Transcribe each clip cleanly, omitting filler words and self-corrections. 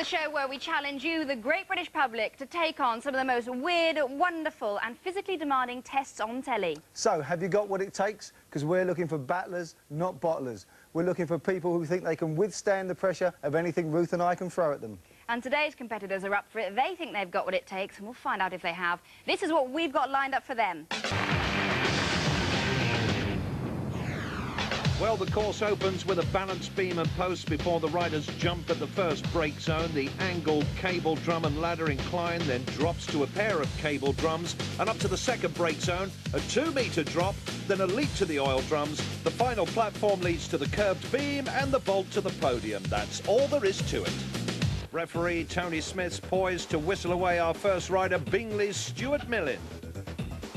the show where we challenge you, the great British public, to take on some of the most weird, wonderful and physically demanding tests on telly. So, have you got what it takes? Because we're looking for battlers, not bottlers. We're looking for people who think they can withstand the pressure of anything Ruth and I can throw at them. And today's competitors are up for it. They think they've got what it takes, and we'll find out if they have. This is what we've got lined up for them. Well, the course opens with a balance beam and post before the riders jump at the first brake zone. The angled cable drum and ladder incline then drops to a pair of cable drums and up to the second brake zone, a 2-metre drop, then a leap to the oil drums. The final platform leads to the curved beam and the vault to the podium. That's all there is to it. Referee Tony Smith's poised to whistle away our first rider, Bingley's Stuart Millin.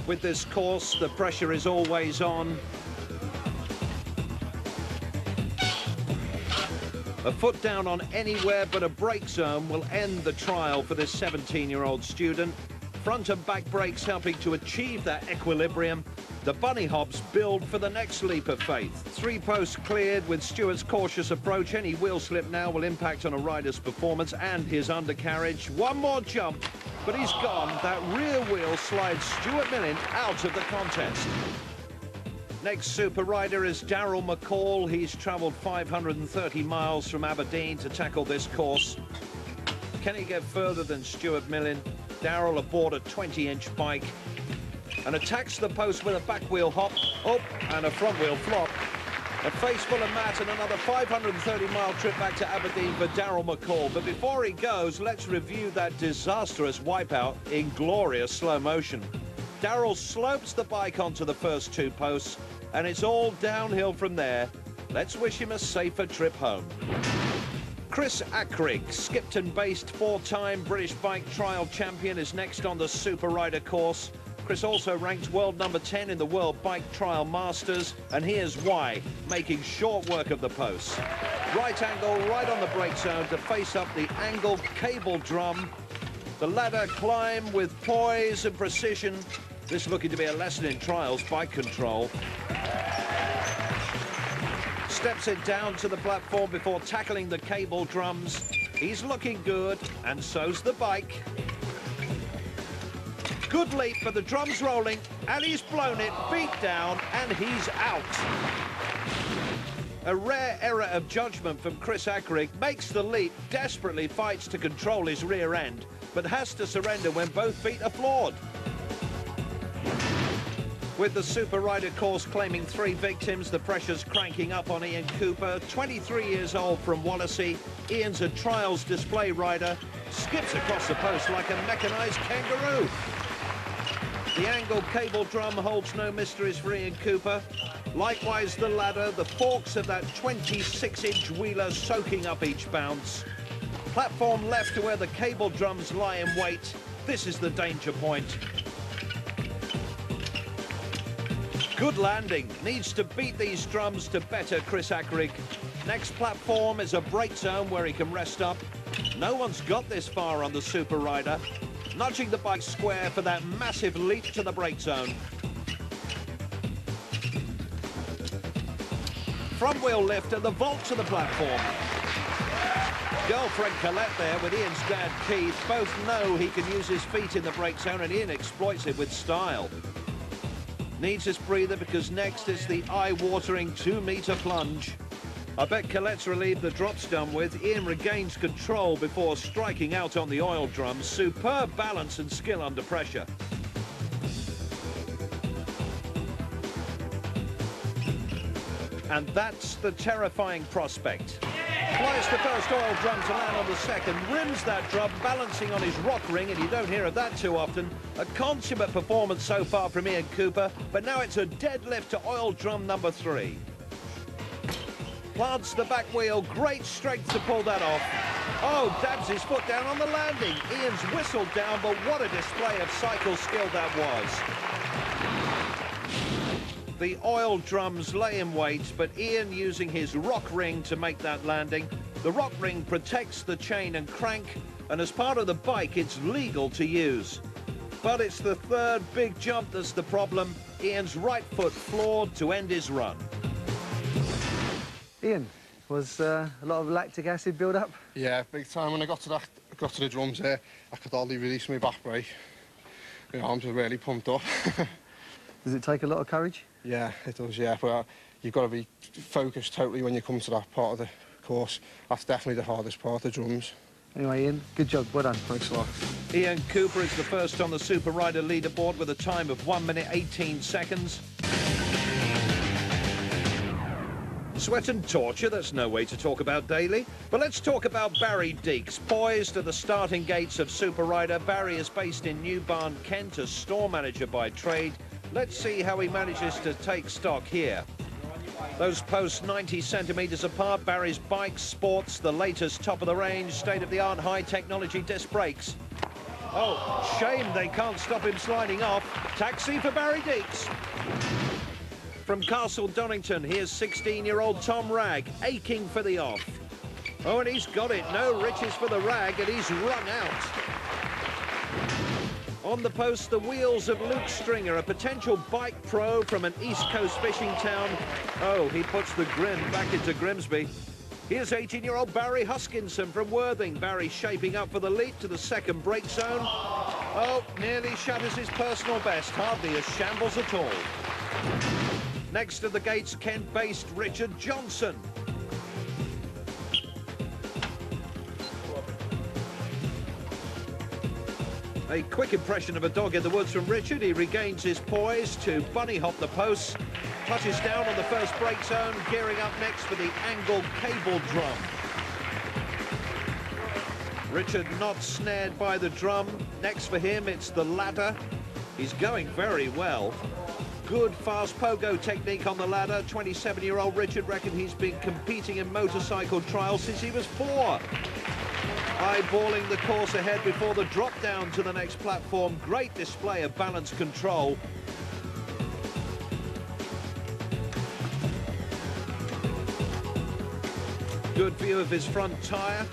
With this course, the pressure is always on. A foot down on anywhere but a brake zone will end the trial for this 17-year-old student. Front and back brakes helping to achieve that equilibrium. The bunny hops build for the next leap of faith. 3 posts cleared with Stuart's cautious approach. Any wheel slip now will impact on a rider's performance and his undercarriage. One more jump, but he's gone. That rear wheel slides Stuart Millin out of the contest. Next super rider is Darryl McCall. He's travelled 530 miles from Aberdeen to tackle this course. Can he get further than Stuart Millin? Darryl aboard a 20-inch bike and attacks the post with a back wheel hop, up, and a front wheel flop. A face full of mat and another 530-mile trip back to Aberdeen for Daryl McCall. But before he goes, let's review that disastrous wipeout in glorious slow motion. Darryl slopes the bike onto the first 2 posts, and it's all downhill from there. Let's wish him a safer trip home. Chris Ackrigg, Skipton-based 4-time British bike trial champion, is next on the Super Rider course. Chris also ranked world number 10 in the World Bike Trial Masters, and here's why, making short work of the posts. Right angle, right on the brake zone to face up the angled cable drum. The ladder climb with poise and precision. This looking to be a lesson in trials bike control. Steps it down to the platform before tackling the cable drums. He's looking good, and so's the bike. Good leap, but the drum's rolling, and he's blown it, feet down, and he's out. A rare error of judgment from Chris Ackrigg. Makes the leap, desperately fights to control his rear end, but has to surrender when both feet are floored. With the Super Rider course claiming 3 victims, the pressure's cranking up on Ian Cooper, 23 years old from Wallasey. Ian's a trials display rider, skips across the post like a mechanised kangaroo. The angled cable drum holds no mysteries for Ian Cooper. Likewise the ladder, the forks of that 26-inch wheeler soaking up each bounce. Platform left to where the cable drums lie in wait. This is the danger point. Good landing. Needs to beat these drums to better Chris Ackrigg. Next platform is a brake zone where he can rest up. No one's got this far on the Super Rider. Nudging the bike square for that massive leap to the brake zone. Front wheel lift and the vault to the platform. Girlfriend Colette there with Ian's dad Keith. Both know he can use his feet in the brake zone, and Ian exploits it with style. Needs his breather because next is the eye-watering 2-metre plunge. I bet Colette's relieved the drop's done with. Ian regains control before striking out on the oil drums. Superb balance and skill under pressure. And that's the terrifying prospect. Flies the first oil drum to land on the second, rims that drum, balancing on his rock ring, and you don't hear of that too often. A consummate performance so far from Ian Cooper, but now it's a deadlift to oil drum number 3. Plants the back wheel, great strength to pull that off. Oh, dabs his foot down on the landing. Ian's whistled down, but what a display of cycle skill that was. The oil drums lay in wait, but Ian using his rock ring to make that landing. The rock ring protects the chain and crank, and as part of the bike, it's legal to use. But it's the third big jump that's the problem. Ian's right foot floored to end his run. Ian, Was a lot of lactic acid build up? Yeah, big time. When I got to the drums there, I could hardly release my back brake. My arms were really pumped up. Does it take a lot of courage? Yeah, it does, yeah. But you've got to be focused totally when you come to that part of the course. That's definitely the hardest part, the drums. Anyway, Ian, good job. Well done. Thanks a lot. Ian Cooper is the first on the Super Rider leaderboard with a time of 1 minute 18 seconds. Sweat and torture, that's no way to talk about Daly. But let's talk about Barry Deeks. Poised at the starting gates of Super Rider, Barry is based in New Barn, Kent, a store manager by trade. Let's see how he manages to take stock here. Those posts 90 centimetres apart. Barry's bike sports the latest top-of-the-range, state-of-the-art high-technology disc brakes. Oh, shame they can't stop him sliding off. Taxi for Barry Deeks. From Castle Donington, here's 16-year-old Tom Ragg, aching for the off. Oh, and he's got it. No riches for the Rag, and he's run out. On the post, the wheels of Luke Stringer, a potential bike pro from an East Coast fishing town. Oh, he puts the Grim back into Grimsby. Here's 18-year-old Barry Hoskinson from Worthing. Barry shaping up for the leap to the second brake zone. Oh, nearly shatters his personal best. Hardly a shambles at all. Next to the gates, Kent-based Richard Johnson. A quick impression of a dog in the woods from Richard. He regains his poise to bunny hop the posts, touches down on the first brake zone, gearing up next for the angled cable drum. Richard not snared by the drum. Next for him, it's the ladder. He's going very well. Good fast pogo technique on the ladder. 27-year-old Richard reckons he's been competing in motorcycle trials since he was 4. Eyeballing the course ahead before the drop down to the next platform. Great display of balance control. Good view of his front tyre.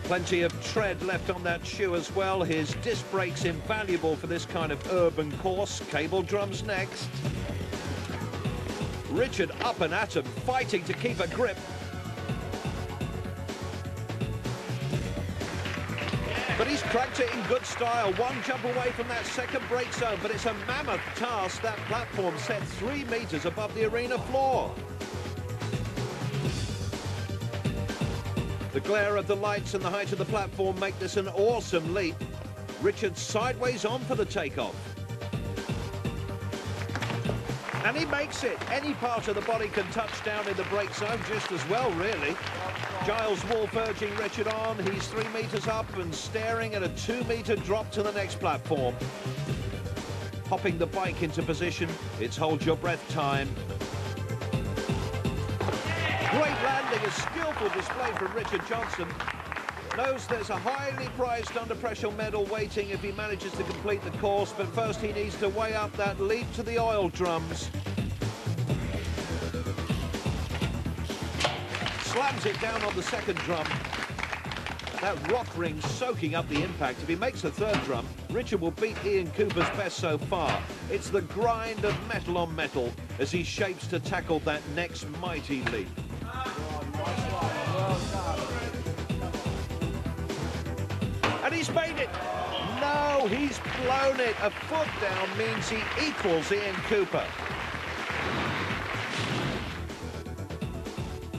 Plenty of tread left on that shoe as well. His disc brakes invaluable for this kind of urban course. Cable drums next. Richard up and at him, fighting to keep a grip. But he's cracked it in good style. One jump away from that second brake zone, but it's a mammoth task. That platform set 3 meters above the arena floor. The glare of the lights and the height of the platform make this an awesome leap. Richard sideways on for the takeoff. And he makes it. Any part of the body can touch down in the brake zone just as well, really. Giles Wolfe urging Richard on. He's 3 meters up and staring at a 2-meter drop to the next platform. Hopping the bike into position. It's hold your breath time. Great landing, a skillful display from Richard Johnson. Knows there's a highly priced under pressure medal waiting if he manages to complete the course, but first he needs to weigh up that leap to the oil drums. Slams it down on the second drum. That rock ring soaking up the impact. If he makes the third drum, Richard will beat Ian Cooper's best so far. It's the grind of metal on metal as he shapes to tackle that next mighty leap. And he's made it. No, he's blown it. A foot down means he equals Ian Cooper.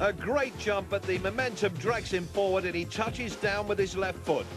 A great jump, but the momentum drags him forward and he touches down with his left foot.